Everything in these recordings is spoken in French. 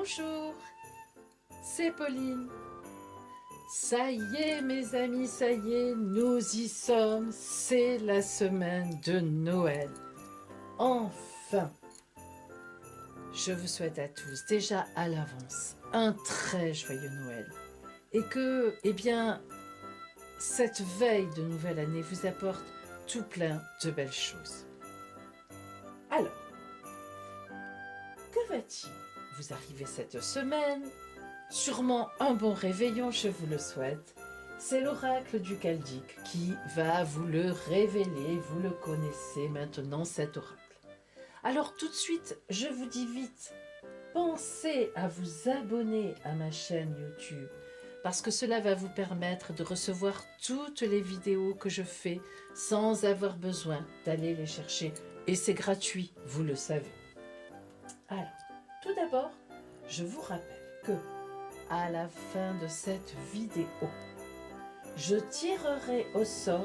Bonjour, c'est Pauline. Ça y est mes amis, ça y est, nous y sommes, c'est la semaine de Noël. Enfin, je vous souhaite à tous déjà à l'avance un très joyeux Noël. Et que, cette veille de nouvelle année vous apporte tout plein de belles choses. Alors, que va-t-il vous arriver cette semaine? Sûrement un bon réveillon, je vous le souhaite. C'est l'oracle du Chaldque qui va vous le révéler. Vous le connaissez maintenant, cet oracle. Alors tout de suite, je vous dis vite, pensez à vous abonner à ma chaîne YouTube parce que cela va vous permettre de recevoir toutes les vidéos que je fais sans avoir besoin d'aller les chercher. Et c'est gratuit, vous le savez. Alors, tout d'abord, je vous rappelle que à la fin de cette vidéo, je tirerai au sort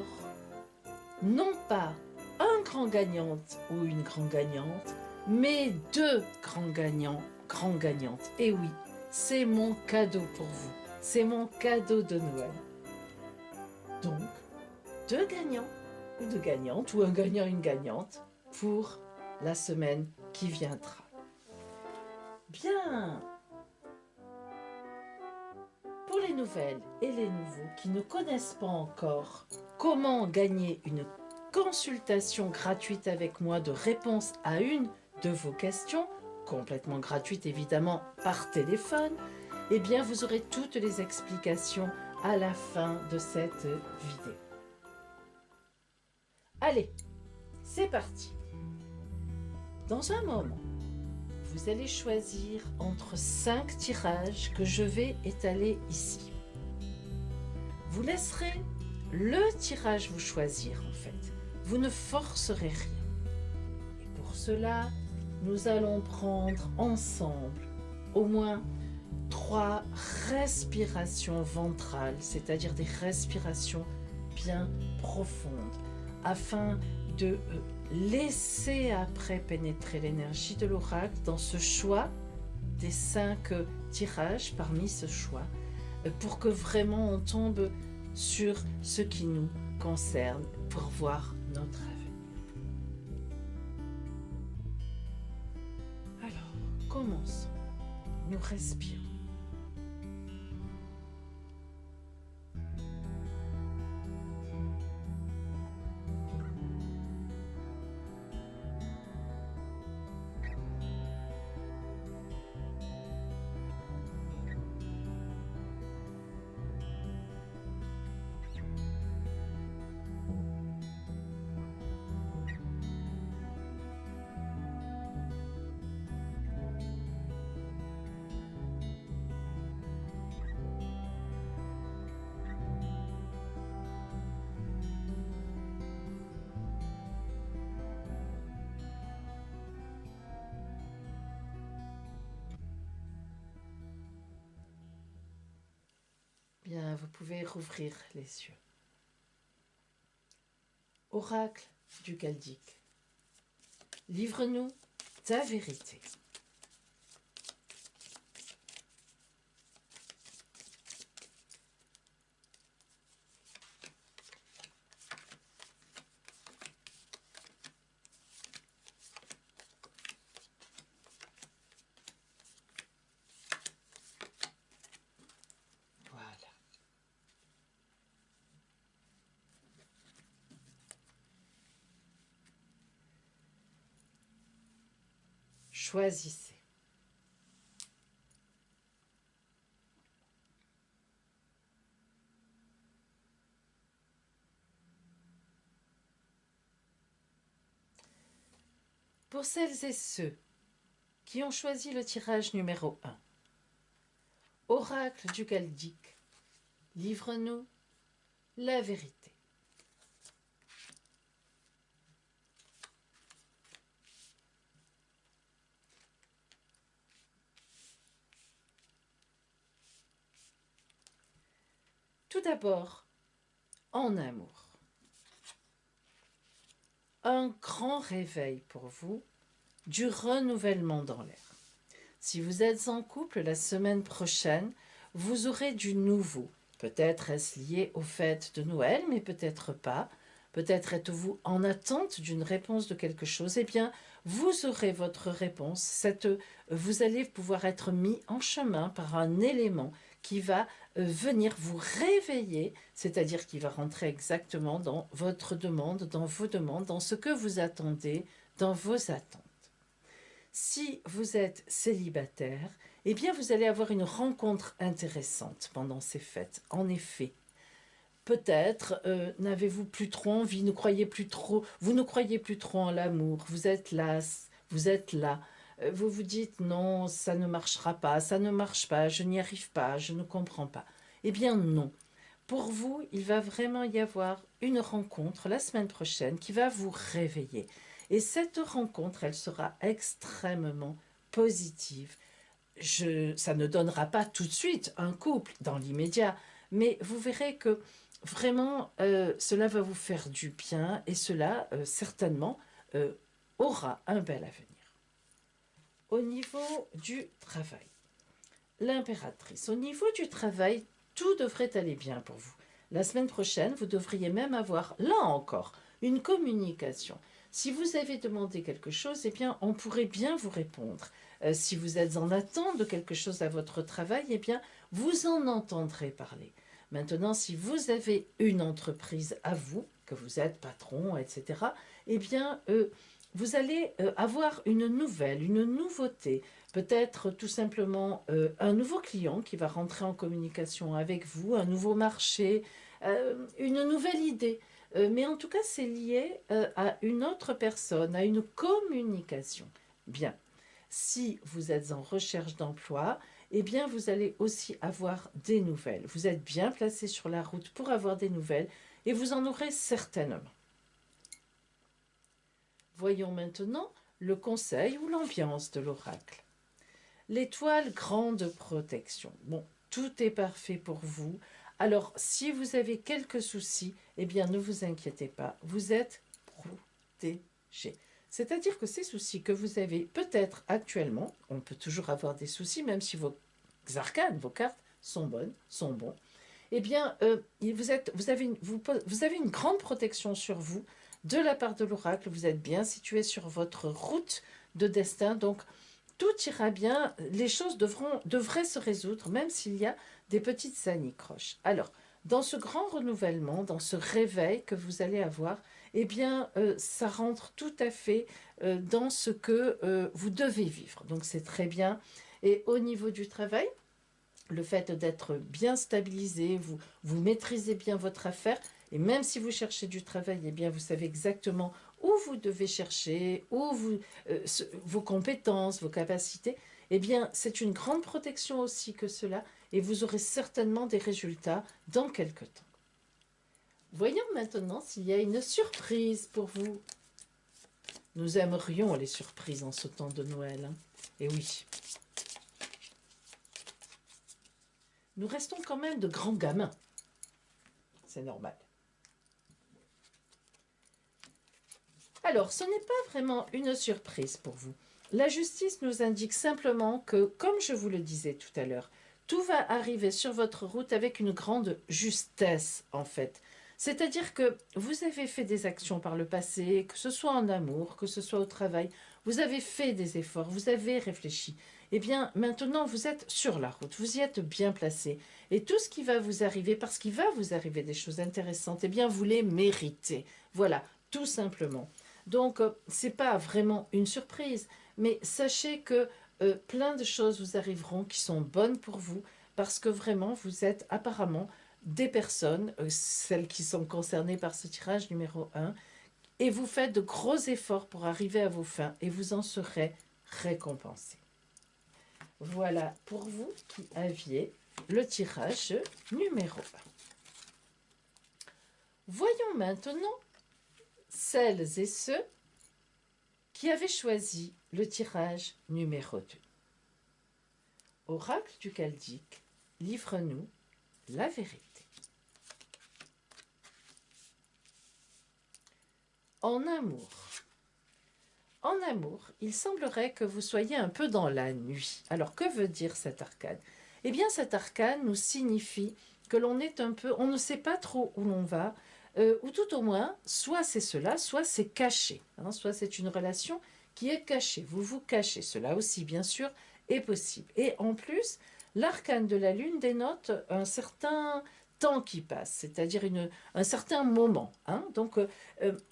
non pas un grand gagnant ou une grande gagnante, mais deux grands gagnants, grandes gagnantes. Et oui, c'est mon cadeau pour vous. C'est mon cadeau de Noël. Donc, deux gagnants, ou deux gagnantes, ou un gagnant, une gagnante, pour la semaine qui viendra. Bien. Pour les nouvelles et les nouveaux qui ne connaissent pas encore comment gagner une consultation gratuite avec moi de réponse à une de vos questions, complètement gratuite évidemment par téléphone, eh bien vous aurez toutes les explications à la fin de cette vidéo. Allez, c'est parti. Dans un moment, vous allez choisir entre 5 tirages que je vais étaler ici. Vous laisserez le tirage vous choisir en fait. Vous ne forcerez rien. Et pour cela, nous allons prendre ensemble au moins 3 respirations ventrales, c'est-à-dire des respirations bien profondes, afin de laisser après pénétrer l'énergie de l'oracle dans ce choix des 5 tirages parmi ce choix, pour que vraiment on tombe sur ce qui nous concerne pour voir notre avenir. Alors, commençons. Nous respirons. Bien, vous pouvez rouvrir les yeux. Oracle du Chaldque, livre-nous ta vérité. Voilà. Choisissez. Pour celles et ceux qui ont choisi le tirage numéro 1, Oracle du Chaldque, livre-nous la vérité. Tout d'abord, en amour. Un grand réveil pour vous, du renouvellement dans l'air. Si vous êtes en couple, la semaine prochaine, vous aurez du nouveau. Peut-être est-ce lié au fait de Noël, mais peut-être pas. Peut-être êtes-vous en attente d'une réponse de quelque chose. Eh bien, vous aurez votre réponse. Vous allez pouvoir être mis en chemin par un élément qui va venir vous réveiller, c'est-à-dire qui va rentrer exactement dans votre demande, dans vos demandes, dans ce que vous attendez, dans vos attentes. Si vous êtes célibataire, eh bien vous allez avoir une rencontre intéressante pendant ces fêtes. En effet, peut-être n'avez-vous plus trop envie, vous ne croyez plus trop en l'amour, vous êtes las, vous êtes là, vous vous dites non, ça ne marchera pas, ça ne marche pas, je n'y arrive pas, je ne comprends pas. Eh bien non. Pour vous, il va vraiment y avoir une rencontre la semaine prochaine qui va vous réveiller. Et cette rencontre, elle sera extrêmement positive. Ça ne donnera pas tout de suite un couple dans l'immédiat, mais vous verrez que vraiment cela va vous faire du bien et cela certainement euh, aura un bel avenir. Au niveau du travail, l'impératrice, au niveau du travail, tout devrait aller bien pour vous. La semaine prochaine, vous devriez même avoir, là encore, une communication. Si vous avez demandé quelque chose, eh bien, on pourrait bien vous répondre. Si vous êtes en attente de quelque chose à votre travail, eh bien, vous en entendrez parler. Maintenant, si vous avez une entreprise à vous, que vous êtes patron, etc., eh bien, vous allez avoir une nouvelle, une nouveauté, peut-être tout simplement un nouveau client qui va rentrer en communication avec vous, un nouveau marché, une nouvelle idée. Mais en tout cas, c'est lié à une autre personne, à une communication. Bien, si vous êtes en recherche d'emploi, eh bien, vous allez aussi avoir des nouvelles. Vous êtes bien placé sur la route pour avoir des nouvelles et vous en aurez certainement. Voyons maintenant le conseil ou l'ambiance de l'oracle. L'étoile grande protection. Bon, tout est parfait pour vous. Alors, si vous avez quelques soucis, eh bien, ne vous inquiétez pas, vous êtes protégé. C'est-à-dire que ces soucis que vous avez peut-être actuellement, on peut toujours avoir des soucis, même si vos arcanes, vos cartes sont bonnes, sont bons, eh bien, vous avez une grande protection sur vous de la part de l'oracle. Vous êtes bien situé sur votre route de destin, donc tout ira bien, les choses devraient se résoudre, même s'il y a des petites anicroches. Alors, dans ce grand renouvellement, dans ce réveil que vous allez avoir, eh bien, ça rentre tout à fait dans ce que vous devez vivre. Donc, c'est très bien. Et au niveau du travail, le fait d'être bien stabilisé, vous maîtrisez bien votre affaire, et même si vous cherchez du travail, eh bien, vous savez exactement où vous devez chercher, vos compétences, vos capacités, eh bien, c'est une grande protection aussi que cela, et vous aurez certainement des résultats dans quelques temps. Voyons maintenant s'il y a une surprise pour vous. Nous aimerions les surprises en ce temps de Noël. Hein. Et oui. Nous restons quand même de grands gamins. C'est normal. Alors, ce n'est pas vraiment une surprise pour vous. La justice nous indique simplement que, comme je vous le disais tout à l'heure, tout va arriver sur votre route avec une grande justesse, en fait. C'est-à-dire que vous avez fait des actions par le passé, que ce soit en amour, que ce soit au travail, vous avez fait des efforts, vous avez réfléchi. Eh bien, maintenant, vous êtes sur la route, vous y êtes bien placé. Et tout ce qui va vous arriver, parce qu'il va vous arriver des choses intéressantes, eh bien, vous les méritez. Voilà, tout simplement. Donc, ce n'est pas vraiment une surprise, mais sachez que plein de choses vous arriveront qui sont bonnes pour vous, parce que vraiment, vous êtes apparemment des personnes, celles qui sont concernées par ce tirage numéro 1, et vous faites de gros efforts pour arriver à vos fins, et vous en serez récompensés. Voilà pour vous qui aviez le tirage numéro 1. Voyons maintenant celles et ceux qui avaient choisi le tirage numéro 2. Oracle du Chaldicque, livre-nous la vérité. En amour. En amour, il semblerait que vous soyez un peu dans la nuit. Alors, que veut dire cet arcane? Eh bien, cet arcane nous signifie que l'on est un peu, on ne sait pas trop où l'on va, ou tout au moins, soit c'est cela, soit c'est caché, hein, soit c'est une relation qui est cachée. Vous vous cachez. Cela aussi, bien sûr, est possible. Et en plus, l'arcane de la lune dénote un certain temps qui passe, c'est-à-dire un certain moment, hein. Donc,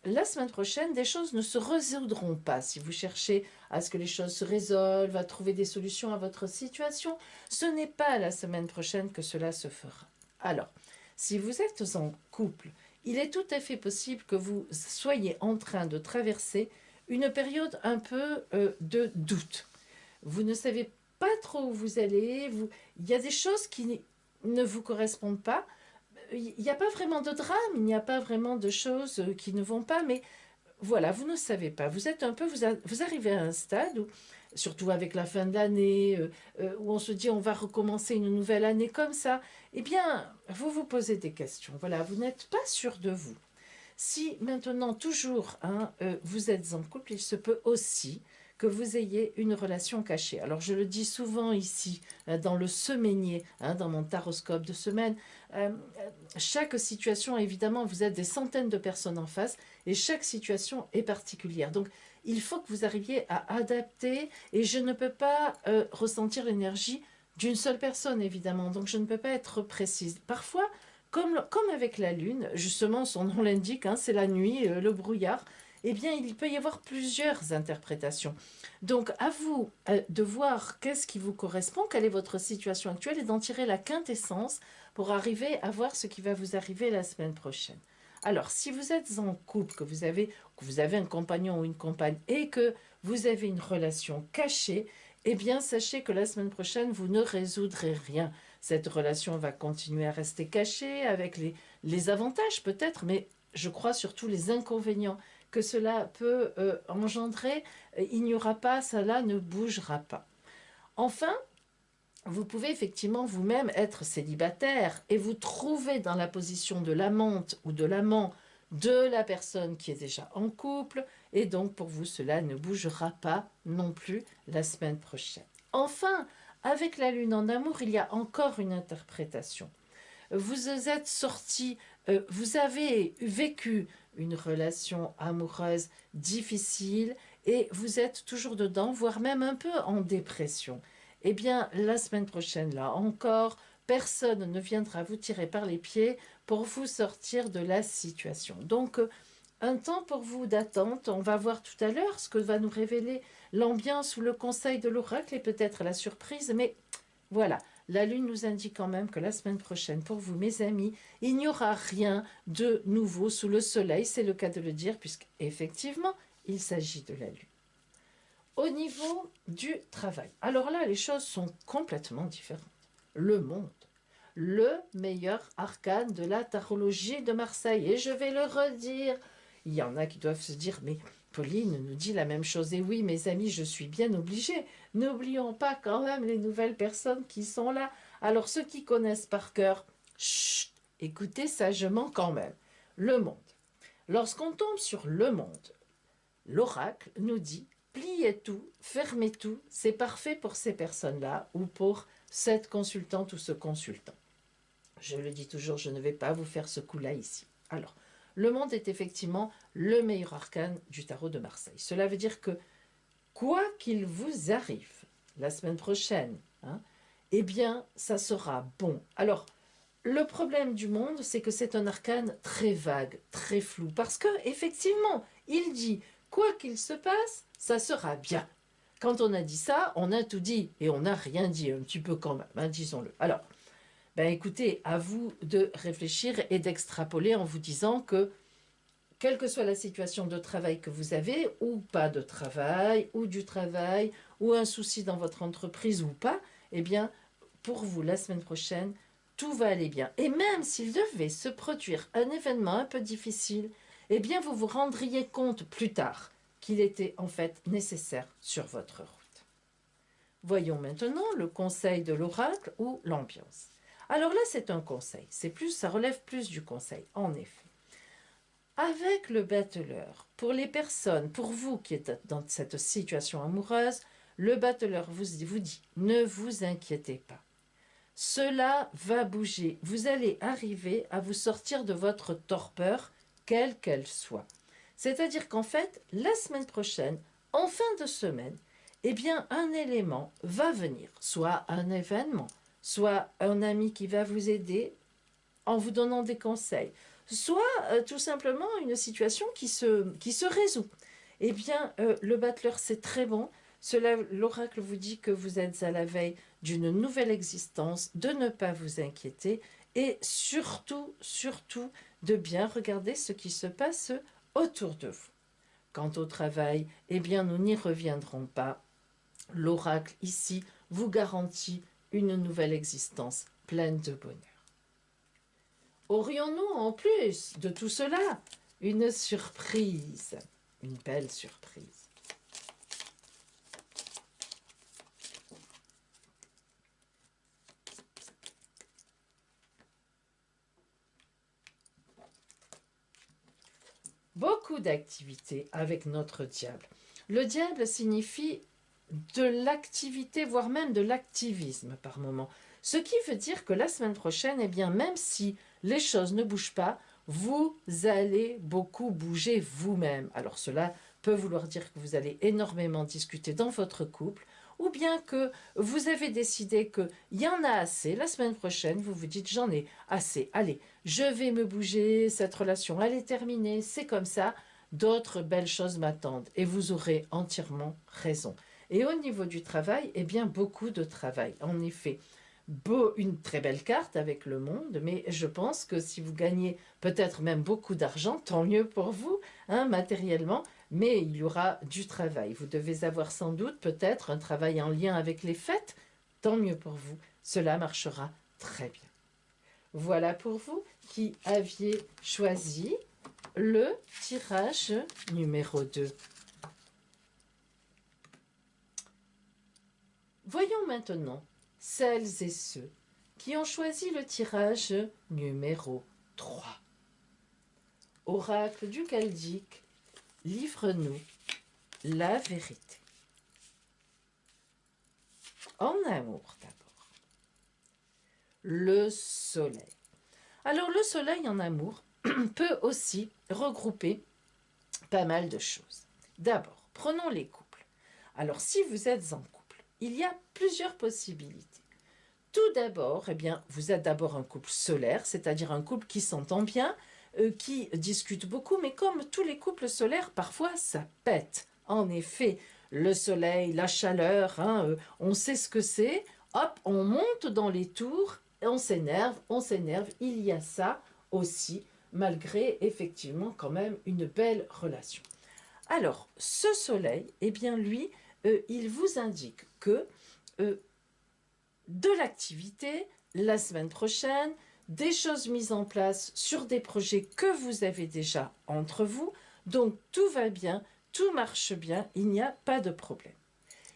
la semaine prochaine, des choses ne se résoudront pas. Si vous cherchez à ce que les choses se résolvent, à trouver des solutions à votre situation, ce n'est pas la semaine prochaine que cela se fera. Alors, si vous êtes en couple, il est tout à fait possible que vous soyez en train de traverser une période un peu de doute. Vous ne savez pas trop où vous allez, il y a des choses qui ne vous correspondent pas. Il n'y a pas vraiment de drame, il n'y a pas vraiment de choses qui ne vont pas, mais voilà, vous ne savez pas. Vous êtes un peu, vous arrivez à un stade où, surtout avec la fin de l'année, où on se dit on va recommencer une nouvelle année comme ça, eh bien, vous vous posez des questions. Voilà, vous n'êtes pas sûr de vous. Si maintenant, toujours, hein, vous êtes en couple, il se peut aussi que vous ayez une relation cachée. Alors, je le dis souvent ici, dans le semainier, hein, dans mon taroscope de semaine, euh, chaque situation, évidemment, vous êtes des centaines de personnes en face, et chaque situation est particulière. Donc, il faut que vous arriviez à adapter, et je ne peux pas ressentir l'énergie d'une seule personne, évidemment. Donc, je ne peux pas être précise. Parfois, comme avec la Lune, justement, son nom l'indique, hein, c'est la nuit, le brouillard, eh bien, il peut y avoir plusieurs interprétations. Donc, à vous de voir qu'est-ce qui vous correspond, quelle est votre situation actuelle, et d'en tirer la quintessence pour arriver à voir ce qui va vous arriver la semaine prochaine. Alors, si vous êtes en couple, que vous avez un compagnon ou une compagne, et que vous avez une relation cachée, eh bien, sachez que la semaine prochaine, vous ne résoudrez rien. Cette relation va continuer à rester cachée avec les avantages peut-être, mais je crois surtout les inconvénients que cela peut engendrer. Il n'y aura pas, cela ne bougera pas. Enfin, vous pouvez effectivement vous-même être célibataire et vous trouver dans la position de l'amante ou de l'amant de la personne qui est déjà en couple, et donc pour vous cela ne bougera pas non plus la semaine prochaine. Enfin, avec la lune en amour, il y a encore une interprétation. Vous êtes sorti, vous avez vécu une relation amoureuse difficile et vous êtes toujours dedans, voire même un peu en dépression. Eh bien, la semaine prochaine, là encore, personne ne viendra vous tirer par les pieds pour vous sortir de la situation. Donc, un temps pour vous d'attente. On va voir tout à l'heure ce que va nous révéler l'ambiance ou le conseil de l'oracle et peut-être la surprise, mais voilà. La Lune nous indique quand même que la semaine prochaine, pour vous, mes amis, il n'y aura rien de nouveau sous le soleil. C'est le cas de le dire, puisqu'effectivement, il s'agit de la Lune. Au niveau du travail, alors là, les choses sont complètement différentes. Le monde, le meilleur arcane de la tarologie de Marseille. Et je vais le redire. Il y en a qui doivent se dire, mais Pauline nous dit la même chose. Et oui, mes amis, je suis bien obligée. N'oublions pas quand même les nouvelles personnes qui sont là. Alors ceux qui connaissent par cœur, chut, écoutez sagement quand même. Le monde. Lorsqu'on tombe sur le monde, l'oracle nous dit, pliez tout, fermez tout, c'est parfait pour ces personnes-là ou pour cette consultante ou ce consultant. Je le dis toujours, je ne vais pas vous faire ce coup-là ici. Alors, le monde est effectivement le meilleur arcane du tarot de Marseille. Cela veut dire que, quoi qu'il vous arrive la semaine prochaine, hein, eh bien, ça sera bon. Alors, le problème du monde, c'est que c'est un arcane très vague, très flou, parce que effectivement, il dit, quoi qu'il se passe, ça sera bien. Quand on a dit ça, on a tout dit, et on n'a rien dit, un petit peu quand même, hein, disons-le. Alors, ben écoutez, à vous de réfléchir et d'extrapoler en vous disant que, quelle que soit la situation de travail que vous avez, ou pas de travail, ou du travail, ou un souci dans votre entreprise ou pas, eh bien, pour vous, la semaine prochaine, tout va aller bien. Et même s'il devait se produire un événement un peu difficile, eh bien, vous vous rendriez compte plus tard qu'il était en fait nécessaire sur votre route. Voyons maintenant le conseil de l'oracle ou l'ambiance. Alors là, c'est un conseil. Ça relève plus du conseil, en effet. Avec le battleur, pour les personnes, pour vous qui êtes dans cette situation amoureuse, le battleur vous dit, ne vous inquiétez pas. Cela va bouger. Vous allez arriver à vous sortir de votre torpeur, quelle qu'elle soit. C'est-à-dire qu'en fait, la semaine prochaine, en fin de semaine, eh bien, un élément va venir, soit un événement, soit un ami qui va vous aider en vous donnant des conseils, soit tout simplement une situation qui se résout. Eh bien, le battleur, c'est très bon. Cela, l'oracle vous dit que vous êtes à la veille d'une nouvelle existence, de ne pas vous inquiéter et surtout, surtout, de bien regarder ce qui se passe autour de vous. Quant au travail, eh bien, nous n'y reviendrons pas. L'oracle ici vous garantit une nouvelle existence pleine de bonheur. Aurions-nous en plus de tout cela une surprise, une belle surprise? Beaucoup d'activités avec notre diable. Le diable signifie de l'activité, voire même de l'activisme par moment. Ce qui veut dire que la semaine prochaine, eh bien, même si les choses ne bougent pas, vous allez beaucoup bouger vous-même. Alors cela peut vouloir dire que vous allez énormément discuter dans votre couple, ou bien que vous avez décidé qu'il y en a assez. La semaine prochaine, vous vous dites j'en ai assez, allez, je vais me bouger, cette relation elle est terminée, c'est comme ça, d'autres belles choses m'attendent. Et vous aurez entièrement raison. Et au niveau du travail, eh bien beaucoup de travail. En effet, une très belle carte avec le monde, mais je pense que si vous gagnez peut-être même beaucoup d'argent, tant mieux pour vous, hein, matériellement, mais il y aura du travail. Vous devez avoir sans doute peut-être un travail en lien avec les fêtes, tant mieux pour vous, cela marchera très bien. Voilà pour vous qui aviez choisi le tirage numéro 2. Voyons maintenant celles et ceux qui ont choisi le tirage numéro 3. Oracle du Chaldéque, livre-nous la vérité. En amour d'abord. Le soleil. Alors le soleil en amour peut aussi regrouper pas mal de choses. D'abord, prenons les couples. Alors si vous êtes en couple, il y a plusieurs possibilités. Tout d'abord, eh bien, vous êtes d'abord un couple solaire, c'est-à-dire un couple qui s'entend bien, qui discute beaucoup, mais comme tous les couples solaires, parfois ça pète. En effet, le soleil, la chaleur, hein, on sait ce que c'est, hop, on monte dans les tours, on s'énerve, il y a ça aussi, malgré effectivement quand même une belle relation. Alors, ce soleil, eh bien lui, il vous indique que de l'activité la semaine prochaine, des choses mises en place sur des projets que vous avez déjà entre vous. Donc tout va bien, tout marche bien, il n'y a pas de problème.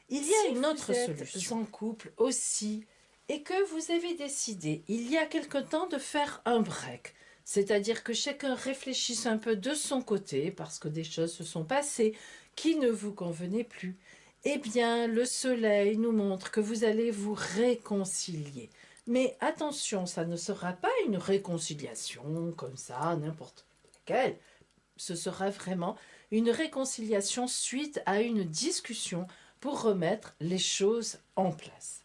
Il y a une autre solution en couple aussi, et que vous avez décidé il y a quelque temps de faire un break. C'est-à-dire que chacun réfléchisse un peu de son côté, parce que des choses se sont passées qui ne vous convenaient plus. Eh bien, le soleil nous montre que vous allez vous réconcilier. Mais attention, ça ne sera pas une réconciliation comme ça, n'importe laquelle. Ce sera vraiment une réconciliation suite à une discussion pour remettre les choses en place.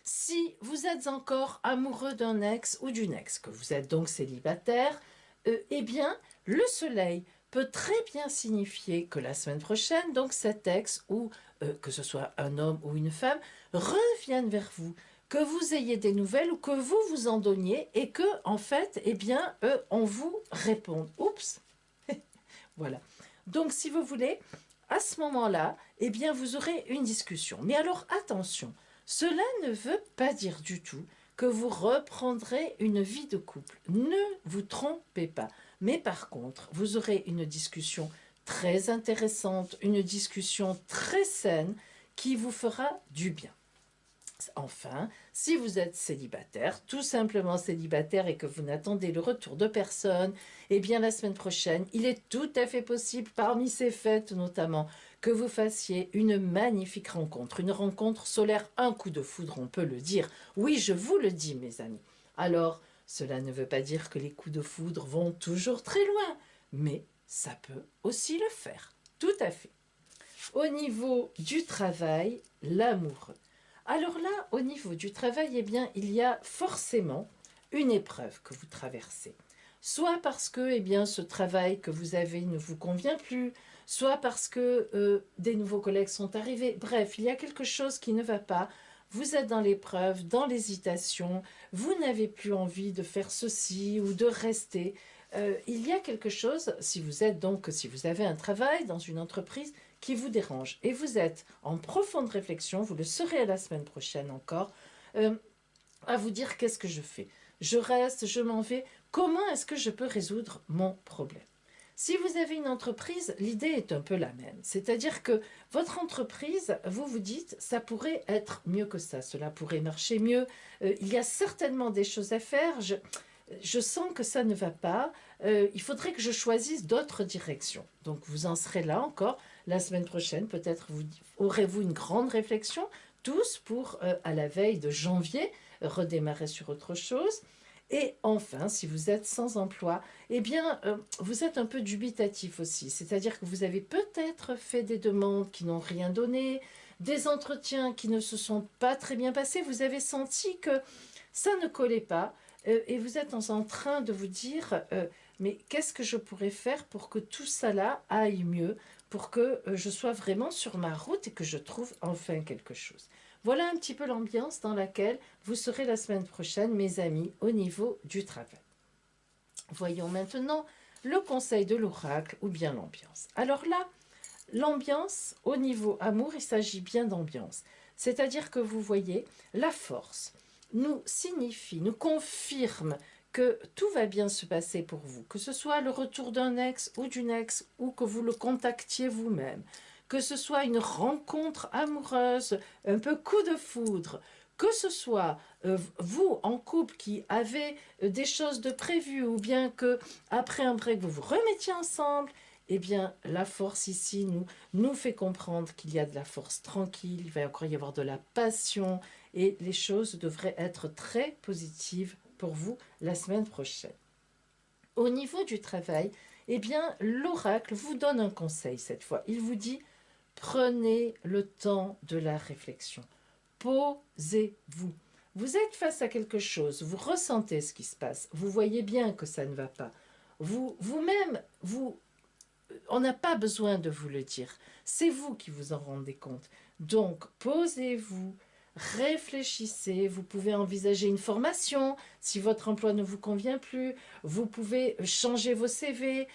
Si vous êtes encore amoureux d'un ex ou d'une ex, que vous êtes donc célibataire, eh bien, le soleil peut très bien signifier que la semaine prochaine, donc cet ex, ou que ce soit un homme ou une femme, revienne vers vous, que vous ayez des nouvelles ou que vous vous en donniez et que, en fait, eh bien, on vous réponde. Oups. Voilà. Donc, si vous voulez, à ce moment-là, eh bien, vous aurez une discussion. Mais alors, attention, cela ne veut pas dire du tout que vous reprendrez une vie de couple. Ne vous trompez pas. Mais par contre, vous aurez une discussion très intéressante, une discussion très saine qui vous fera du bien. Enfin, si vous êtes célibataire, tout simplement célibataire et que vous n'attendez le retour de personne, eh bien la semaine prochaine, il est tout à fait possible, parmi ces fêtes notamment, que vous fassiez une magnifique rencontre, une rencontre solaire, un coup de foudre, on peut le dire. Oui, je vous le dis, mes amis. Alors, cela ne veut pas dire que les coups de foudre vont toujours très loin, mais ça peut aussi le faire. Tout à fait. Au niveau du travail, l'amoureux. Alors là, au niveau du travail, eh bien, il y a forcément une épreuve que vous traversez. Soit parce que eh bien, ce travail que vous avez ne vous convient plus, soit parce que des nouveaux collègues sont arrivés. Bref, il y a quelque chose qui ne va pas. Vous êtes dans l'épreuve, dans l'hésitation, vous n'avez plus envie de faire ceci ou de rester. Il y a quelque chose, si vous avez un travail dans une entreprise qui vous dérange et vous êtes en profonde réflexion, vous le serez la semaine prochaine encore, à vous dire qu'est-ce que je fais? Je reste, je m'en vais, comment est-ce que je peux résoudre mon problème? Si vous avez une entreprise, l'idée est un peu la même. C'est-à-dire que votre entreprise, vous vous dites, ça pourrait être mieux que ça, cela pourrait marcher mieux. Il y a certainement des choses à faire. Je sens que ça ne va pas. Il faudrait que je choisisse d'autres directions. Donc vous en serez là encore. La semaine prochaine, peut-être aurez-vous une grande réflexion, tous pour, à la veille de janvier, redémarrer sur autre chose. Et enfin, si vous êtes sans emploi, eh bien, vous êtes un peu dubitatif aussi. C'est-à-dire que vous avez peut-être fait des demandes qui n'ont rien donné, des entretiens qui ne se sont pas très bien passés. Vous avez senti que ça ne collait pas. Et vous êtes en train de vous dire, mais qu'est-ce que je pourrais faire pour que tout ça là aille mieux, pour que je sois vraiment sur ma route et que je trouve enfin quelque chose. Voilà un petit peu l'ambiance dans laquelle vous serez la semaine prochaine, mes amis, au niveau du travail. Voyons maintenant le conseil de l'oracle ou bien l'ambiance. Alors là, l'ambiance, au niveau amour, il s'agit bien d'ambiance. C'est-à-dire que vous voyez, la force nous signifie, nous confirme que tout va bien se passer pour vous, que ce soit le retour d'un ex ou d'une ex, ou que vous le contactiez vous-même, que ce soit une rencontre amoureuse, un peu coup de foudre, que ce soit vous en couple qui avez des choses de prévues, ou bien que après un break vous vous remettiez ensemble, eh bien la force ici nous fait comprendre qu'il y a de la force tranquille, il va encore y avoir de la passion, et les choses devraient être très positives pour vous la semaine prochaine. Au niveau du travail, eh bien, l'oracle vous donne un conseil cette fois. Il vous dit, prenez le temps de la réflexion. Posez-vous. Vous êtes face à quelque chose, vous ressentez ce qui se passe, vous voyez bien que ça ne va pas. Vous-même, on n'a pas besoin de vous le dire. C'est vous qui vous en rendez compte. Donc, posez-vous, réfléchissez. Vous pouvez envisager une formation si votre emploi ne vous convient plus. Vous pouvez changer vos CV,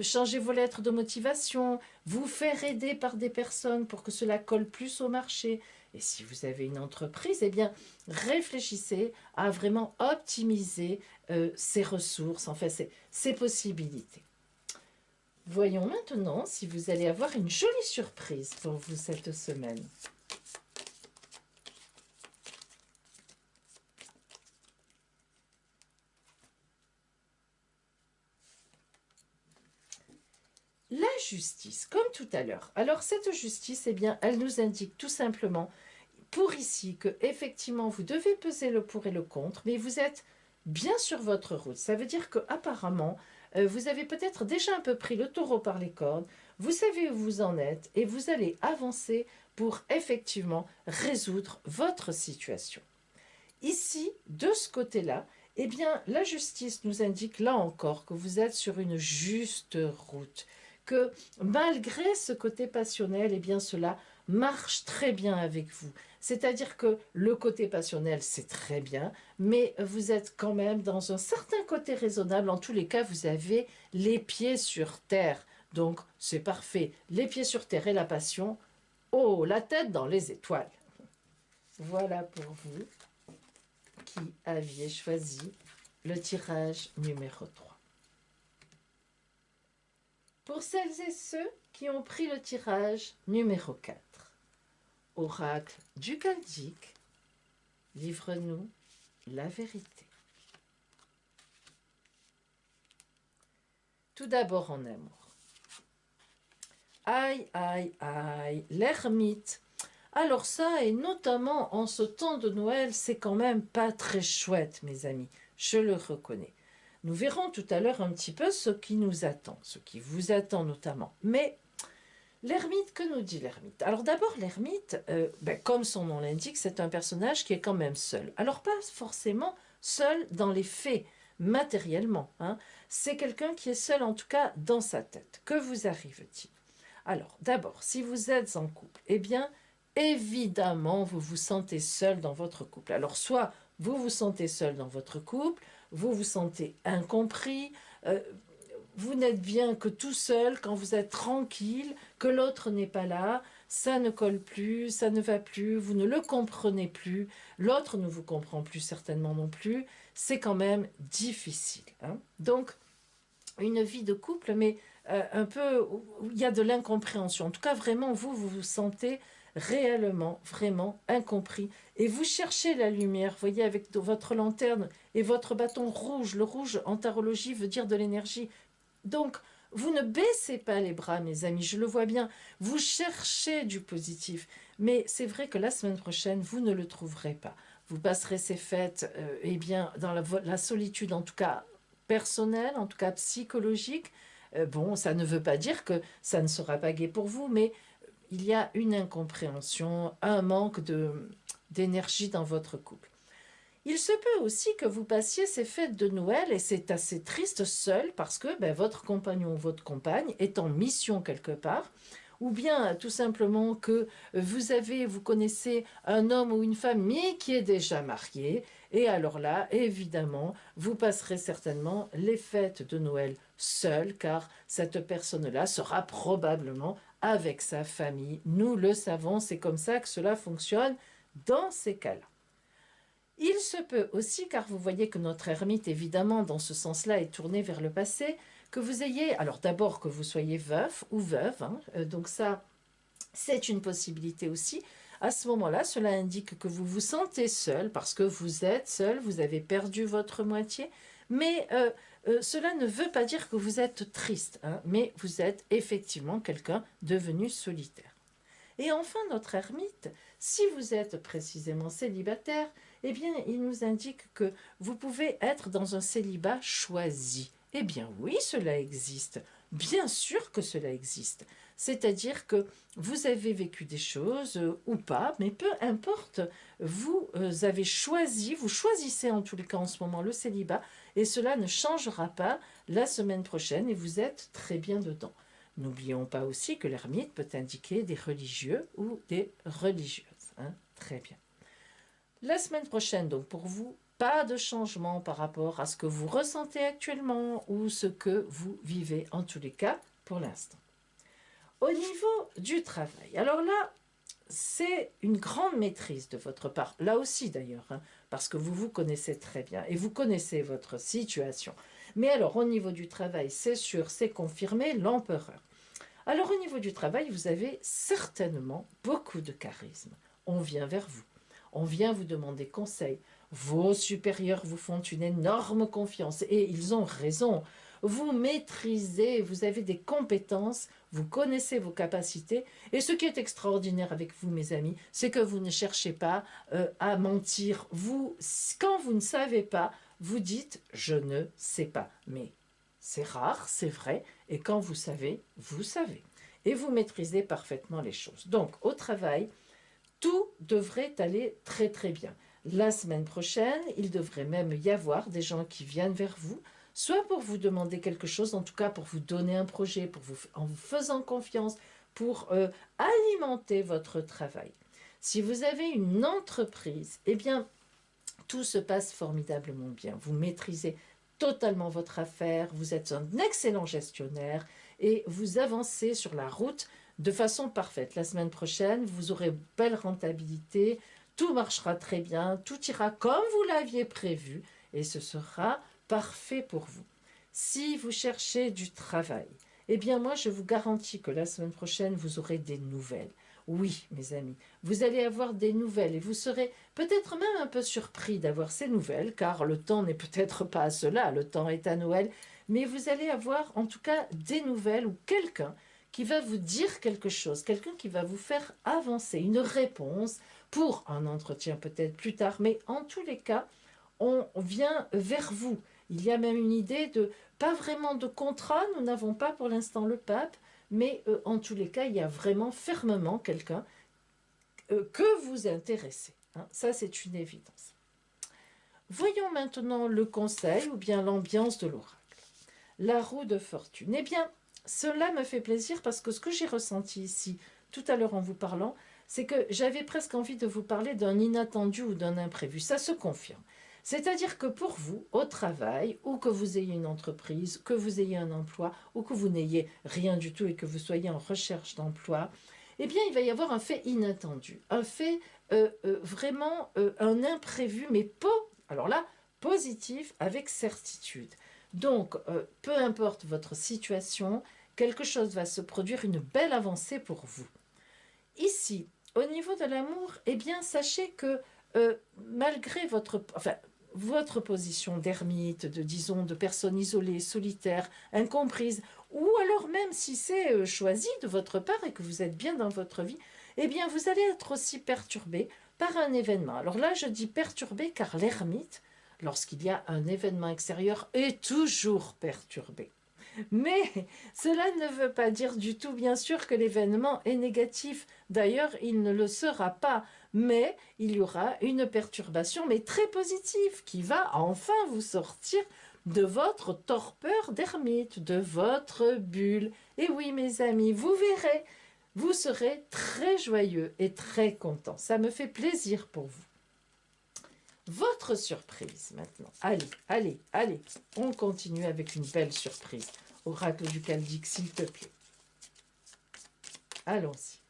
changer vos lettres de motivation, vous faire aider par des personnes pour que cela colle plus au marché. Et si vous avez une entreprise, eh bien, réfléchissez à vraiment optimiser ses ressources, enfin ses possibilités. Voyons maintenant si vous allez avoir une jolie surprise pour vous cette semaine. La justice, comme tout à l'heure. Alors cette justice, eh bien, elle nous indique tout simplement pour ici que effectivement vous devez peser le pour et le contre, mais vous êtes bien sur votre route. Ça veut dire que apparemment vous avez peut-être déjà un peu pris le taureau par les cornes, vous savez où vous en êtes et vous allez avancer pour effectivement résoudre votre situation. Ici, de ce côté-là, eh bien, la justice nous indique là encore que vous êtes sur une juste route, que malgré ce côté passionnel, eh bien, cela marche très bien avec vous. C'est-à-dire que le côté passionnel, c'est très bien, mais vous êtes quand même dans un certain côté raisonnable. En tous les cas, vous avez les pieds sur terre. Donc, c'est parfait. Les pieds sur terre et la passion. Oh, la tête dans les étoiles. Voilà pour vous qui aviez choisi le tirage numéro 3. Pour celles et ceux qui ont pris le tirage numéro 4, oracle du Chaldnique, livre-nous la vérité. Tout d'abord en amour. Aïe, aïe, aïe, l'ermite. Alors ça, et notamment en ce temps de Noël, c'est quand même pas très chouette, mes amis. Je le reconnais. Nous verrons tout à l'heure un petit peu ce qui nous attend, ce qui vous attend notamment. Mais l'ermite, que nous dit l'ermite? Alors d'abord, l'ermite, comme son nom l'indique, c'est un personnage qui est quand même seul. Alors pas forcément seul dans les faits, matériellement, hein. C'est quelqu'un qui est seul, en tout cas, dans sa tête. Que vous arrive-t-il? Alors, d'abord, si vous êtes en couple, eh bien, évidemment, vous vous sentez seul dans votre couple. Alors, soit vous vous sentez seul dans votre couple, vous vous sentez incompris, vous n'êtes bien que tout seul quand vous êtes tranquille, que l'autre n'est pas là, ça ne colle plus, ça ne va plus, vous ne le comprenez plus, l'autre ne vous comprend plus certainement non plus, c'est quand même difficile, hein. Donc, une vie de couple, mais un peu où il y a de l'incompréhension. En tout cas, vraiment, vous vous sentez réellement, vraiment incompris. Et vous cherchez la lumière, vous voyez, avec votre lanterne et votre bâton rouge. Le rouge, en tarologie, veut dire de l'énergie. Donc, vous ne baissez pas les bras, mes amis, je le vois bien. Vous cherchez du positif. Mais c'est vrai que la semaine prochaine, vous ne le trouverez pas. Vous passerez ces fêtes, eh bien, dans la solitude, en tout cas personnelle, en tout cas psychologique. Bon, ça ne veut pas dire que ça ne sera pas gai pour vous, mais il y a une incompréhension, un manque d'énergie dans votre couple. Il se peut aussi que vous passiez ces fêtes de Noël, et c'est assez triste seul, parce que votre compagnon ou votre compagne est en mission quelque part, ou bien tout simplement que vous connaissez un homme ou une femme, mais qui est déjà marié, et alors là, évidemment, vous passerez certainement les fêtes de Noël seul, car cette personne-là sera probablement avec sa famille. Nous le savons, c'est comme ça que cela fonctionne dans ces cas-là. Il se peut aussi, car vous voyez que notre ermite, évidemment, dans ce sens-là, est tourné vers le passé, que vous ayez, alors d'abord que vous soyez veuf ou veuve, hein, donc ça, c'est une possibilité aussi. À ce moment-là, cela indique que vous vous sentez seul, parce que vous êtes seul, vous avez perdu votre moitié, mais cela ne veut pas dire que vous êtes triste, hein, mais vous êtes effectivement quelqu'un devenu solitaire. Et enfin, notre ermite, si vous êtes précisément célibataire, eh bien, il nous indique que vous pouvez être dans un célibat choisi. Eh bien oui, cela existe. Bien sûr que cela existe. C'est-à-dire que vous avez vécu des choses ou pas, mais peu importe, vous avez choisi, vous choisissez en tous les cas en ce moment le célibat, et cela ne changera pas la semaine prochaine, et vous êtes très bien dedans. N'oublions pas aussi que l'ermite peut indiquer des religieux ou des religieuses, hein. Très bien. La semaine prochaine, donc pour vous, pas de changement par rapport à ce que vous ressentez actuellement ou ce que vous vivez en tous les cas pour l'instant. Au niveau du travail, alors là, c'est une grande maîtrise de votre part, là aussi d'ailleurs, hein, parce que vous vous connaissez très bien et vous connaissez votre situation. Mais alors au niveau du travail, c'est sûr, c'est confirmé, l'empereur. Alors au niveau du travail, vous avez certainement beaucoup de charisme. On vient vers vous, on vient vous demander conseil. Vos supérieurs vous font une énorme confiance et ils ont raison. Vous maîtrisez, vous avez des compétences, vous connaissez vos capacités. Et ce qui est extraordinaire avec vous, mes amis, c'est que vous ne cherchez pas à mentir. Vous, quand vous ne savez pas, vous dites « je ne sais pas ». Mais c'est rare, c'est vrai, et quand vous savez, vous savez. Et vous maîtrisez parfaitement les choses. Donc, au travail, tout devrait aller très très bien. La semaine prochaine, il devrait même y avoir des gens qui viennent vers vous, soit pour vous demander quelque chose, en tout cas pour vous donner un projet, en vous faisant confiance, pour alimenter votre travail. Si vous avez une entreprise, eh bien, tout se passe formidablement bien. Vous maîtrisez totalement votre affaire, vous êtes un excellent gestionnaire et vous avancez sur la route de façon parfaite. La semaine prochaine, vous aurez belle rentabilité, tout marchera très bien, tout ira comme vous l'aviez prévu et ce sera parfait pour vous. Si vous cherchez du travail, eh bien moi je vous garantis que la semaine prochaine, vous aurez des nouvelles. Oui, mes amis, vous allez avoir des nouvelles et vous serez peut-être même un peu surpris d'avoir ces nouvelles, car le temps n'est peut-être pas à cela, le temps est à Noël, mais vous allez avoir en tout cas des nouvelles ou quelqu'un qui va vous dire quelque chose, quelqu'un qui va vous faire avancer, une réponse pour un entretien peut-être plus tard, mais en tous les cas, on vient vers vous. Il y a même une idée de, pas vraiment de contrat, nous n'avons pas pour l'instant le pape, mais en tous les cas, il y a vraiment fermement quelqu'un que vous intéressez. Hein. Ça, c'est une évidence. Voyons maintenant le conseil ou bien l'ambiance de l'oracle. La roue de fortune. Eh bien, cela me fait plaisir parce que ce que j'ai ressenti ici, tout à l'heure en vous parlant, c'est que j'avais presque envie de vous parler d'un inattendu ou d'un imprévu. Ça se confirme. C'est-à-dire que pour vous, au travail, ou que vous ayez une entreprise, que vous ayez un emploi, ou que vous n'ayez rien du tout et que vous soyez en recherche d'emploi, eh bien, il va y avoir un fait inattendu, un fait vraiment un imprévu, mais pas, alors là, positif avec certitude. Donc, peu importe votre situation, quelque chose va se produire, une belle avancée pour vous. Ici, au niveau de l'amour, eh bien, sachez que malgré votre position d'ermite, disons, de personne isolée, solitaire, incomprise, ou alors même si c'est choisi de votre part et que vous êtes bien dans votre vie, eh bien, vous allez être aussi perturbé par un événement. Alors là, je dis perturbé car l'ermite, lorsqu'il y a un événement extérieur, est toujours perturbé. Mais cela ne veut pas dire du tout, bien sûr, que l'événement est négatif. D'ailleurs, il ne le sera pas. Mais il y aura une perturbation, mais très positive, qui va enfin vous sortir de votre torpeur d'ermite, de votre bulle. Et oui, mes amis, vous verrez, vous serez très joyeux et très content. Ça me fait plaisir pour vous. Votre surprise maintenant. Allez, allez, allez. On continue avec une belle surprise. Oracle du Chaldéque, s'il te plaît. Allons-y.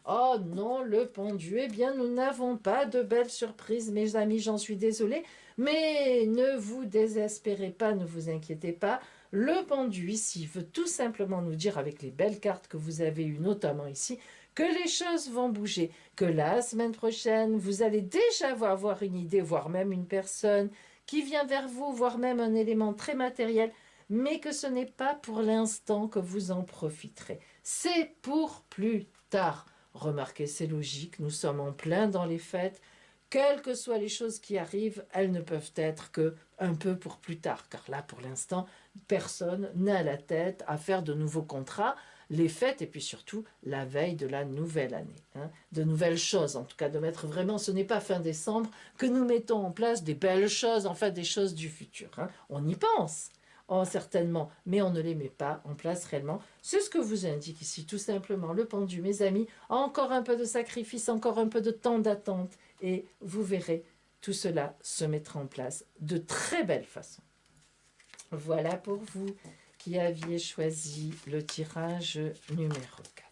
Oh non, le pendu. Eh bien, nous n'avons pas de belle surprise, mes amis, j'en suis désolée. Mais ne vous désespérez pas, ne vous inquiétez pas. Le pendu ici veut tout simplement nous dire, avec les belles cartes que vous avez eues, notamment ici, que les choses vont bouger, que la semaine prochaine, vous allez déjà avoir une idée, voire même une personne qui vient vers vous, voire même un élément très matériel, mais que ce n'est pas pour l'instant que vous en profiterez. C'est pour plus tard. Remarquez, c'est logique, nous sommes en plein dans les fêtes. Quelles que soient les choses qui arrivent, elles ne peuvent être que un peu pour plus tard, car là, pour l'instant, personne n'a la tête à faire de nouveaux contrats, les fêtes et puis surtout la veille de la nouvelle année. Hein, de nouvelles choses, en tout cas, de mettre vraiment, ce n'est pas fin décembre que nous mettons en place des belles choses, enfin des choses du futur. Hein. On y pense. Oh, certainement, mais on ne les met pas en place réellement. C'est ce que vous indique ici, tout simplement, le pendu, mes amis. Encore un peu de sacrifice, encore un peu de temps d'attente, et vous verrez, tout cela se mettra en place de très belle façon. Voilà pour vous qui aviez choisi le tirage numéro 4.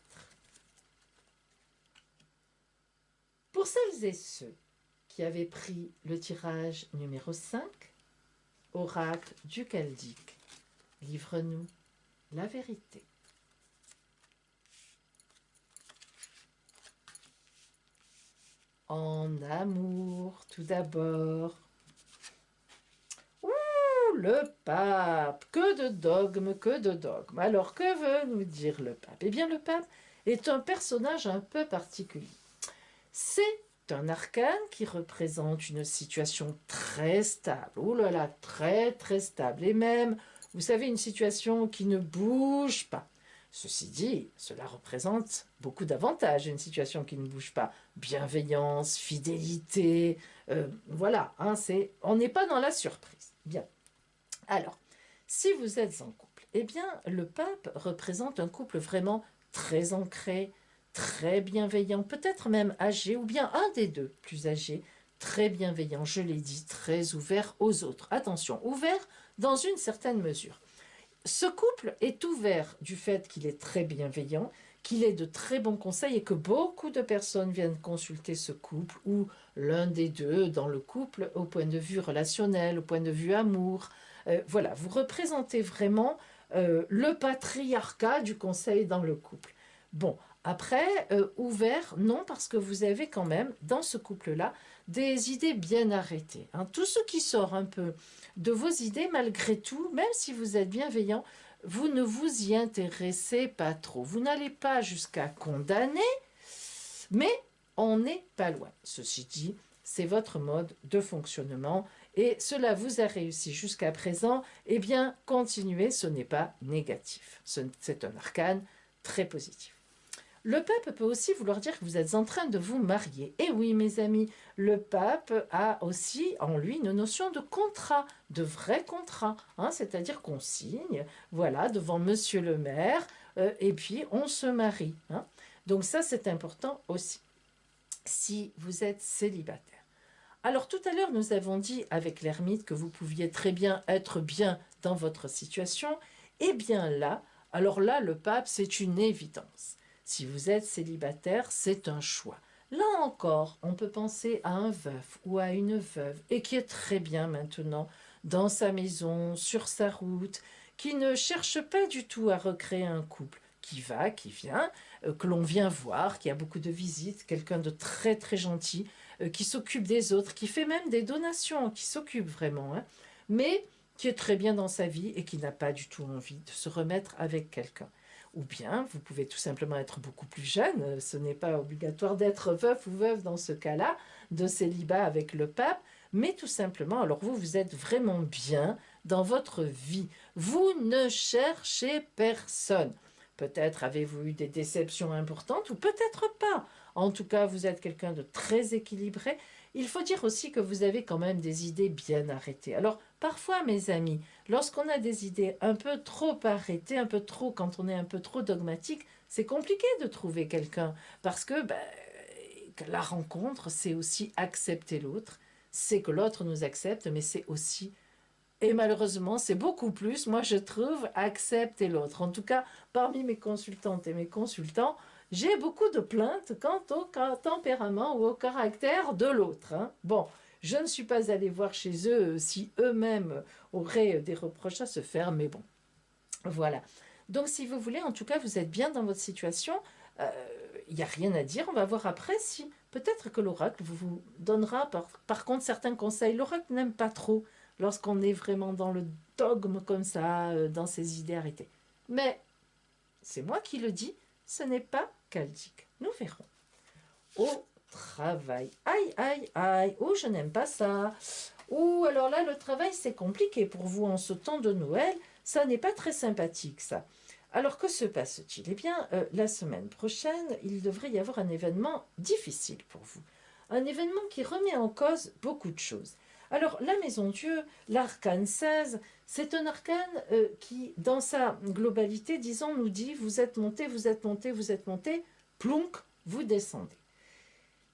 Pour celles et ceux qui avaient pris le tirage numéro 5, Oracle du Chaldéque, livre-nous la vérité. En amour, tout d'abord. Ouh, le pape! Que de dogmes, que de dogmes. Alors, que veut nous dire le pape? Eh bien, le pape est un personnage un peu particulier. C'est un arcane qui représente une situation très stable. Oh là là, très très stable. Et même, vous savez, une situation qui ne bouge pas. Ceci dit, cela représente beaucoup d'avantages, une situation qui ne bouge pas. Bienveillance, fidélité, voilà, hein, on n'est pas dans la surprise. Bien. Alors, si vous êtes en couple, eh bien, le pape représente un couple vraiment très ancré, très bienveillant, peut-être même âgé, ou bien un des deux plus âgé, très bienveillant, je l'ai dit, très ouvert aux autres. Attention, ouvert dans une certaine mesure. Ce couple est ouvert du fait qu'il est très bienveillant, qu'il ait de très bons conseils et que beaucoup de personnes viennent consulter ce couple ou l'un des deux dans le couple au point de vue relationnel, au point de vue amour. Voilà, vous représentez vraiment le patriarcat du conseil dans le couple. Bon, après, ouvert, non, parce que vous avez quand même, dans ce couple-là, des idées bien arrêtées. Hein. Tout ce qui sort un peu de vos idées, malgré tout, même si vous êtes bienveillant, vous ne vous y intéressez pas trop. Vous n'allez pas jusqu'à condamner, mais on n'est pas loin. Ceci dit, c'est votre mode de fonctionnement et cela vous a réussi jusqu'à présent. Eh bien, continuez, ce n'est pas négatif. C'est un arcane très positif. Le pape peut aussi vouloir dire que vous êtes en train de vous marier. Et oui, mes amis, le pape a aussi en lui une notion de contrat, de vrai contrat. Hein, c'est-à-dire qu'on signe, voilà, devant monsieur le maire, et puis on se marie. Hein. Donc ça, c'est important aussi. Si vous êtes célibataire. Alors tout à l'heure, nous avons dit avec l'ermite que vous pouviez très bien être bien dans votre situation. Et bien là, alors là, le pape, c'est une évidence. Si vous êtes célibataire, c'est un choix. Là encore, on peut penser à un veuf ou à une veuve et qui est très bien maintenant dans sa maison, sur sa route, qui ne cherche pas du tout à recréer un couple, qui va, qui vient, que l'on vient voir, qui a beaucoup de visites, quelqu'un de très très gentil, qui s'occupe des autres, qui fait même des donations, qui s'occupe vraiment, hein, mais qui est très bien dans sa vie et qui n'a pas du tout envie de se remettre avec quelqu'un. Ou bien, vous pouvez tout simplement être beaucoup plus jeune, ce n'est pas obligatoire d'être veuf ou veuve dans ce cas-là, de célibat avec le pape, mais tout simplement, alors vous, vous êtes vraiment bien dans votre vie. Vous ne cherchez personne. Peut-être avez-vous eu des déceptions importantes ou peut-être pas. En tout cas, vous êtes quelqu'un de très équilibré. Il faut dire aussi que vous avez quand même des idées bien arrêtées. Alors, parfois, mes amis, lorsqu'on a des idées un peu trop arrêtées, un peu trop, quand on est un peu trop dogmatique, c'est compliqué de trouver quelqu'un. Parce que la rencontre, c'est aussi accepter l'autre. C'est que l'autre nous accepte, mais c'est aussi et malheureusement, c'est beaucoup plus, moi je trouve, accepter l'autre. En tout cas, parmi mes consultantes et mes consultants, j'ai beaucoup de plaintes quant au tempérament ou au caractère de l'autre. Hein. Bon, je ne suis pas allée voir chez eux si eux-mêmes auraient des reproches à se faire, mais bon, voilà. Donc si vous voulez, en tout cas, vous êtes bien dans votre situation, il n'y a rien à dire, on va voir après si peut-être que l'oracle vous donnera par contre certains conseils. L'oracle n'aime pas trop lorsqu'on est vraiment dans le dogme comme ça, dans ses idées arrêtées. Mais c'est moi qui le dis, ce n'est pas caldique. Nous verrons. Au travail. Aïe, aïe, aïe. Oh, je n'aime pas ça. Ou alors là, le travail, c'est compliqué pour vous en ce temps de Noël. Ça n'est pas très sympathique, ça. Alors, que se passe-t-il? Eh bien, la semaine prochaine, il devrait y avoir un événement difficile pour vous. Un événement qui remet en cause beaucoup de choses. Alors, la Maison Dieu, l'arcane 16, c'est un arcane qui, dans sa globalité, disons, nous dit, vous êtes monté, vous êtes monté, vous êtes monté, plonk, vous descendez.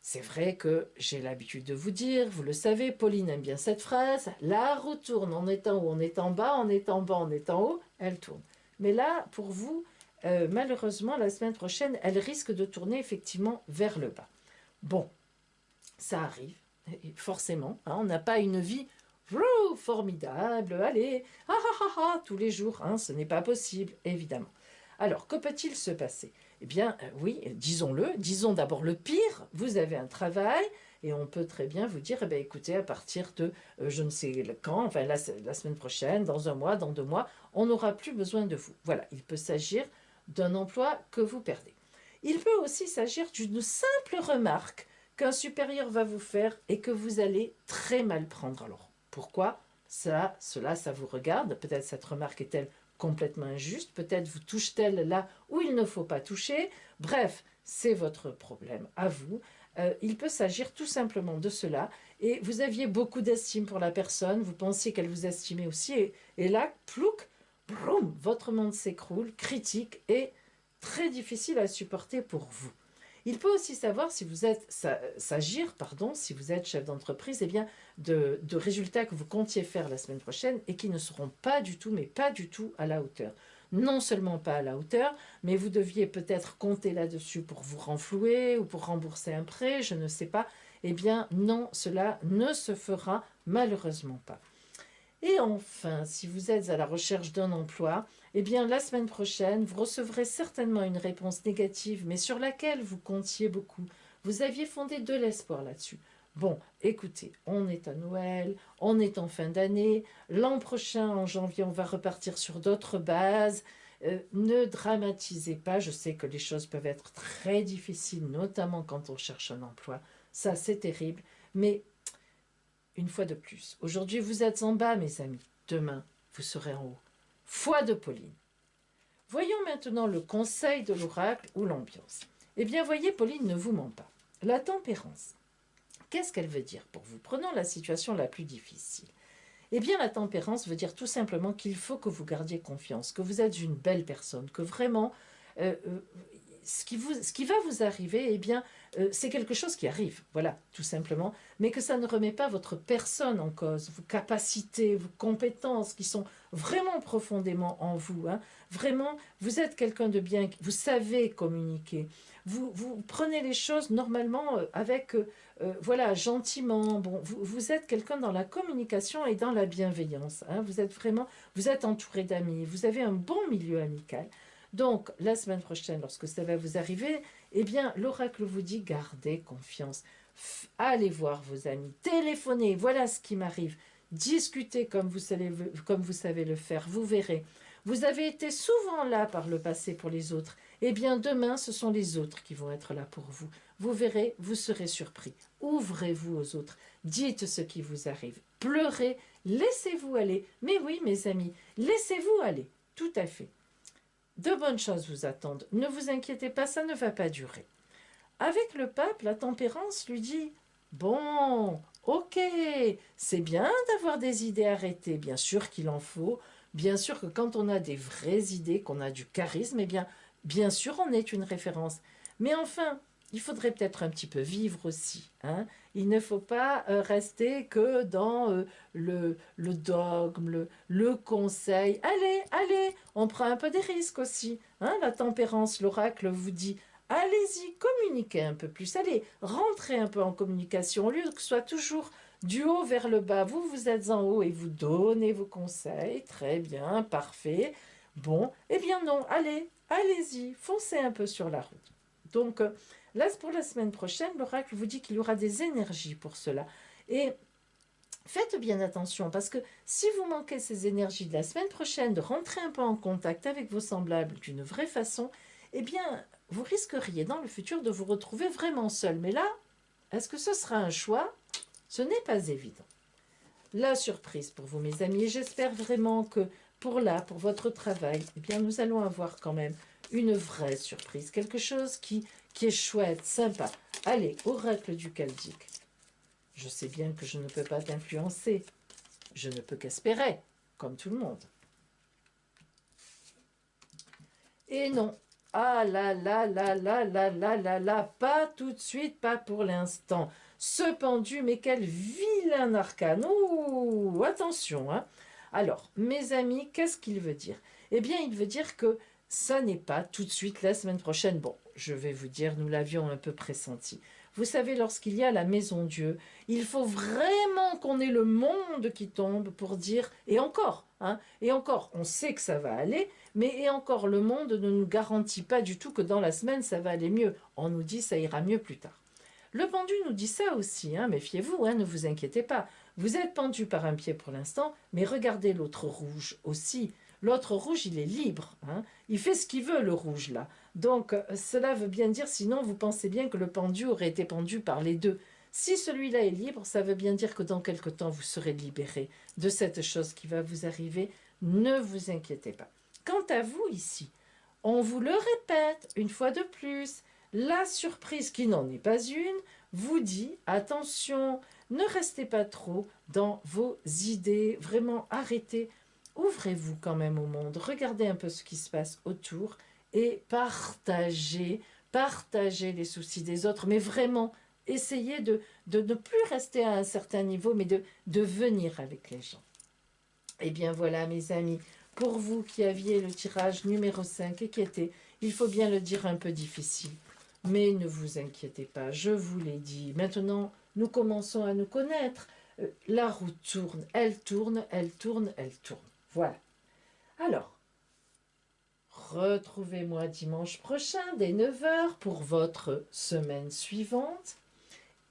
C'est vrai que j'ai l'habitude de vous dire, vous le savez, Pauline aime bien cette phrase, la roue tourne, on est en haut, on est en bas, on est en bas, on est en haut, elle tourne. Mais là, pour vous, malheureusement, la semaine prochaine, elle risque de tourner effectivement vers le bas. Bon, ça arrive, forcément, hein, on n'a pas une vie formidable, allez, tous les jours, hein, ce n'est pas possible, évidemment. Alors, que peut-il se passer? Eh bien, oui, disons-le, disons d'abord le pire, vous avez un travail, et on peut très bien vous dire, eh bien, écoutez, à partir de je ne sais quand, enfin la semaine prochaine, dans un mois, dans 2 mois, on n'aura plus besoin de vous. Voilà, il peut s'agir d'un emploi que vous perdez. Il peut aussi s'agir d'une simple remarque qu'un supérieur va vous faire et que vous allez très mal prendre. Alors, pourquoi cela, ça vous regarde? Peut-être cette remarque est-elle complètement injuste, peut-être vous touche-t-elle là où il ne faut pas toucher. Bref, c'est votre problème à vous. Il peut s'agir tout simplement de cela. Et vous aviez beaucoup d'estime pour la personne, vous pensiez qu'elle vous estimait aussi. Et là, plouc, broum, votre monde s'écroule, critique et très difficile à supporter pour vous. Il peut aussi savoir si vous êtes s'agir, si vous êtes chef d'entreprise, eh bien de résultats que vous comptiez faire la semaine prochaine et qui ne seront pas du tout, mais pas du tout à la hauteur. Non seulement pas à la hauteur, mais vous deviez peut-être compter là-dessus pour vous renflouer ou pour rembourser un prêt, je ne sais pas. Eh bien non, cela ne se fera malheureusement pas. Et enfin, si vous êtes à la recherche d'un emploi, eh bien la semaine prochaine, vous recevrez certainement une réponse négative, mais sur laquelle vous comptiez beaucoup. Vous aviez fondé de l'espoir là-dessus. Bon, écoutez, on est à Noël, on est en fin d'année, l'an prochain, en janvier, on va repartir sur d'autres bases. Ne dramatisez pas, je sais que les choses peuvent être très difficiles, notamment quand on cherche un emploi. Ça, c'est terrible, mais une fois de plus, aujourd'hui vous êtes en bas, mes amis, demain vous serez en haut. Foi de Pauline. Voyons maintenant le conseil de l'oracle ou l'ambiance. Eh bien, voyez, Pauline ne vous ment pas. La tempérance, qu'est-ce qu'elle veut dire pour vous? Prenons la situation la plus difficile. Eh bien, la tempérance veut dire tout simplement qu'il faut que vous gardiez confiance, que vous êtes une belle personne, que vraiment, euh, euh, ce qui va vous arriver, eh bien, c'est quelque chose qui arrive, voilà, tout simplement, mais que ça ne remet pas votre personne en cause, vos capacités, vos compétences qui sont vraiment profondément en vous. Hein. Vraiment, vous êtes quelqu'un de bien, vous savez communiquer, vous prenez les choses normalement avec, voilà, gentiment. Bon, vous êtes quelqu'un dans la communication et dans la bienveillance. Hein. Vous êtes vraiment, vous êtes entouré d'amis, vous avez un bon milieu amical. Donc, la semaine prochaine, lorsque ça va vous arriver, eh bien, l'oracle vous dit, gardez confiance. Allez voir vos amis, téléphonez, voilà ce qui m'arrive. Discutez comme vous savez le faire, vous verrez. Vous avez été souvent là par le passé pour les autres. Eh bien, demain, ce sont les autres qui vont être là pour vous. Vous verrez, vous serez surpris. Ouvrez-vous aux autres. Dites ce qui vous arrive. Pleurez, laissez-vous aller. Mais oui, mes amis, laissez-vous aller. Tout à fait. De bonnes choses vous attendent. Ne vous inquiétez pas, ça ne va pas durer. Avec le pape, la tempérance lui dit « Bon, ok, c'est bien d'avoir des idées arrêtées, bien sûr qu'il en faut, bien sûr que quand on a des vraies idées, qu'on a du charisme, eh bien sûr on est une référence. Mais enfin, il faudrait peut-être un petit peu vivre aussi. Hein. Il ne faut pas rester que dans le dogme, le conseil. Allez, allez, on prend un peu des risques aussi. Hein. La tempérance, l'oracle vous dit « Allez-y, communiquez un peu plus. Allez, rentrez un peu en communication. Au lieu que ce soit toujours du haut vers le bas, vous êtes en haut et vous donnez vos conseils. Très bien, parfait. Bon, eh bien non, allez, allez-y, foncez un peu sur la route. Donc, là, pour la semaine prochaine, l'oracle vous dit qu'il y aura des énergies pour cela. Et faites bien attention, parce que si vous manquez ces énergies de la semaine prochaine, de rentrer un peu en contact avec vos semblables d'une vraie façon, eh bien, vous risqueriez dans le futur de vous retrouver vraiment seul. Mais là, est-ce que ce sera un choix? Ce n'est pas évident. La surprise pour vous, mes amis, et j'espère vraiment que pour votre travail, eh bien, nous allons avoir quand même une vraie surprise, quelque chose qui est chouette, sympa. Allez, oracle du Chaldicque. Je sais bien que je ne peux pas t'influencer. Je ne peux qu'espérer, comme tout le monde. Et non. Ah là là là là là là là là, pas tout de suite, pas pour l'instant. Ce pendu, mais quel vilain arcane. Ouh, attention, hein. Alors, mes amis, qu'est-ce qu'il veut dire? Eh bien, il veut dire que ça n'est pas tout de suite la semaine prochaine. Bon, je vais vous dire, nous l'avions un peu pressenti. Vous savez, lorsqu'il y a la maison Dieu, il faut vraiment qu'on ait le monde qui tombe pour dire, et encore, hein, et encore, on sait que ça va aller, mais et encore, le monde ne nous garantit pas du tout que dans la semaine, ça va aller mieux. On nous dit ça ira mieux plus tard. Le pendu nous dit ça aussi, hein, méfiez-vous, hein, ne vous inquiétez pas. Vous êtes pendu par un pied pour l'instant, mais regardez l'autre rouge aussi. L'autre rouge, il est libre. Hein. Il fait ce qu'il veut, le rouge, là. Donc, cela veut bien dire, sinon, vous pensez bien que le pendu aurait été pendu par les deux. Si celui-là est libre, ça veut bien dire que dans quelque temps, vous serez libéré de cette chose qui va vous arriver. Ne vous inquiétez pas. Quant à vous, ici, on vous le répète une fois de plus, la surprise qui n'en est pas une vous dit, attention, ne restez pas trop dans vos idées, vraiment arrêtez. Ouvrez-vous quand même au monde, regardez un peu ce qui se passe autour et partagez les soucis des autres, mais vraiment, essayez de ne plus rester à un certain niveau, mais de venir avec les gens. Eh bien voilà, mes amis, pour vous qui aviez le tirage numéro 5 et qui était, il faut bien le dire, un peu difficile. Mais ne vous inquiétez pas, je vous l'ai dit. Maintenant, nous commençons à nous connaître. La roue tourne, elle tourne, elle tourne, elle tourne. Voilà. Alors, retrouvez-moi dimanche prochain dès 9 heures pour votre semaine suivante.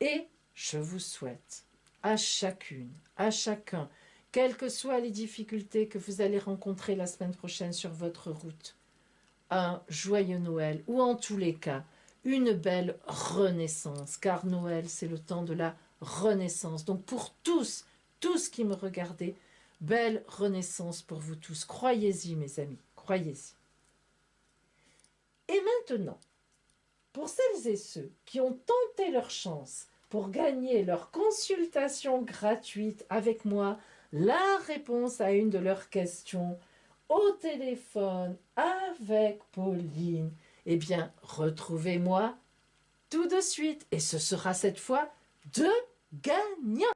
Et je vous souhaite à chacune, à chacun, quelles que soient les difficultés que vous allez rencontrer la semaine prochaine sur votre route, un joyeux Noël, ou en tous les cas, une belle renaissance, car Noël, c'est le temps de la renaissance. Donc pour tous qui me regardez, belle renaissance pour vous tous. Croyez-y, mes amis, croyez-y. Et maintenant, pour celles et ceux qui ont tenté leur chance pour gagner leur consultation gratuite avec moi, la réponse à une de leurs questions au téléphone avec Pauline, eh bien, retrouvez-moi tout de suite. Et ce sera cette fois deux gagnants.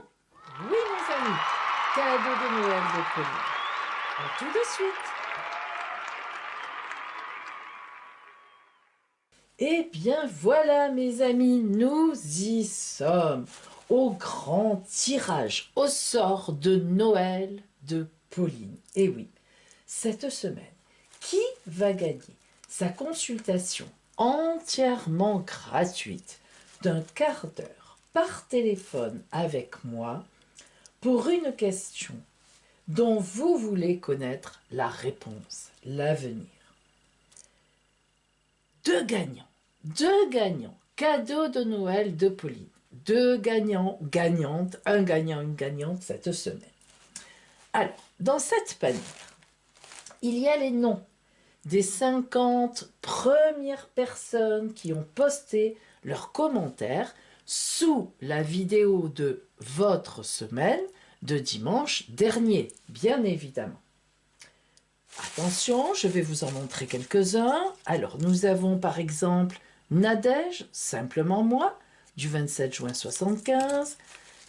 Oui, mes amis, cadeau de Noël de Pauline. À tout de suite. Eh bien voilà mes amis, nous y sommes au grand tirage au sort de Noël de Pauline. Et oui, cette semaine, qui va gagner sa consultation entièrement gratuite d'un quart d'heure par téléphone avec moi pour une question dont vous voulez connaître la réponse, l'avenir? Deux gagnants, cadeau de Noël de Pauline. Deux gagnants, gagnantes, un gagnant, une gagnante cette semaine. Alors, dans cette panière, il y a les noms des 50 premières personnes qui ont posté leurs commentaires sous la vidéo de votre semaine de dimanche dernier, bien évidemment. Attention, je vais vous en montrer quelques-uns. Alors, nous avons par exemple Nadège, simplement moi, du 27 juin 75.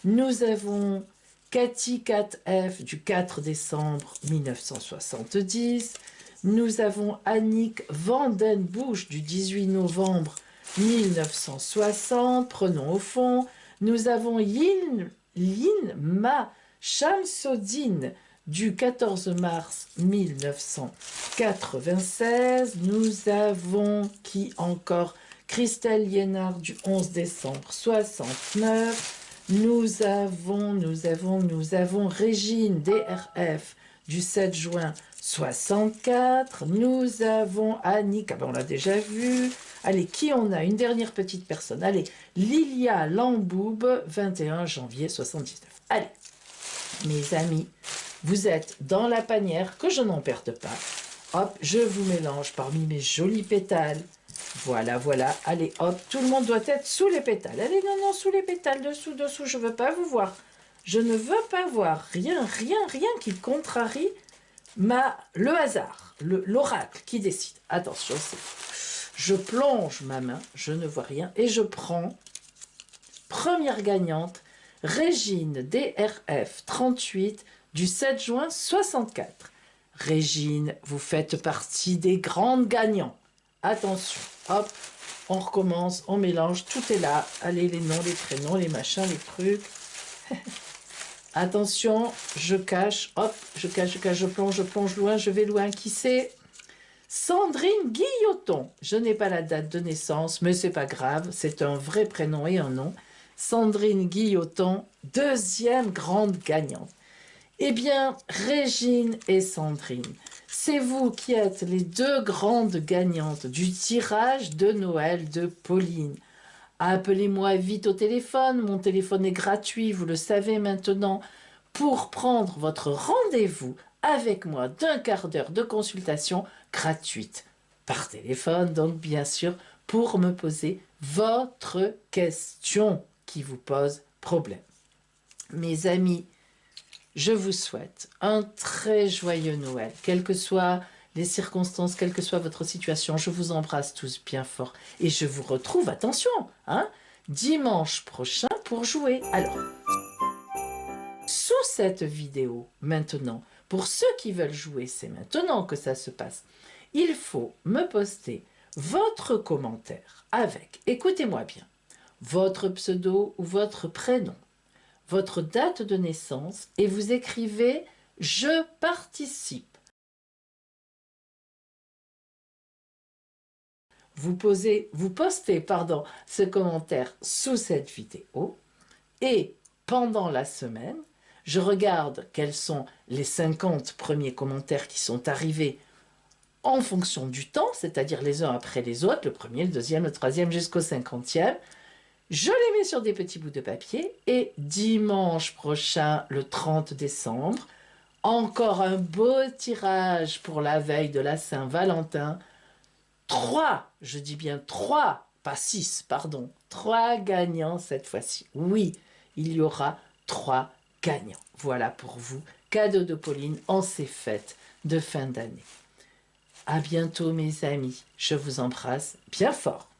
Nous avons Cathy 4F du 4 décembre 1970. Nous avons Annick Vandenbusch du 18 novembre 1960. Prenons au fond. Nous avons Lynn Shamsodine du 14 mars 1996. Nous avons qui encore? Christelle Liénard du 11 décembre 69. Nous avons Régine DRF du 7 juin 64. Nous avons Annick, on l'a déjà vu. Allez, qui on a? Une dernière petite personne. Allez, Lilia Lamboub, 21 janvier 79. Allez, mes amis, vous êtes dans la panière, que je n'en perde pas. Hop, je vous mélange parmi mes jolis pétales. Voilà, voilà. Allez, hop, tout le monde doit être sous les pétales. Allez, non, sous les pétales, dessous, je ne veux pas vous voir. Je ne veux pas voir rien qui contrarie le hasard, l'oracle qui décide. Attention, je plonge ma main, je ne vois rien, et je prends, première gagnante, Régine DRF 38 du 7 juin 64. Régine, vous faites partie des grandes gagnants. Attention, hop, on recommence, on mélange, tout est là. Allez, les noms, les prénoms, les machins, les trucs. Attention, je cache, hop, je plonge loin, je vais loin. Qui c'est? Sandrine Guilloton. Je n'ai pas la date de naissance, mais c'est pas grave, c'est un vrai prénom et un nom. Sandrine Guilloton, deuxième grande gagnante. Eh bien, Régine et Sandrine, c'est vous qui êtes les deux grandes gagnantes du tirage de Noël de Pauline. Appelez-moi vite au téléphone, mon téléphone est gratuit, vous le savez maintenant, pour prendre votre rendez-vous avec moi d'un quart d'heure de consultation gratuite. Par téléphone, donc bien sûr, pour me poser votre question qui vous pose problème. Mes amis, je vous souhaite un très joyeux Noël, quelles que soient les circonstances, quelle que soit votre situation. Je vous embrasse tous bien fort et je vous retrouve, attention, dimanche prochain pour jouer. Alors, sous cette vidéo, maintenant, pour ceux qui veulent jouer, c'est maintenant que ça se passe, il faut me poster votre commentaire avec, écoutez-moi bien, votre pseudo ou votre prénom, votre date de naissance et vous écrivez « Je participe ». vous postez ce commentaire sous cette vidéo et pendant la semaine, je regarde quels sont les 50 premiers commentaires qui sont arrivés en fonction du temps, c'est-à-dire les uns après les autres, le premier, le deuxième, le troisième jusqu'au 50e. Je les mets sur des petits bouts de papier et dimanche prochain, le 30 décembre, encore un beau tirage pour la veille de la Saint-Valentin. 3, je dis bien 3, pas 6, pardon. 3 gagnants cette fois-ci. Oui, il y aura 3 gagnants. Voilà pour vous, cadeau de Pauline en ces fêtes de fin d'année. À bientôt mes amis, je vous embrasse bien fort.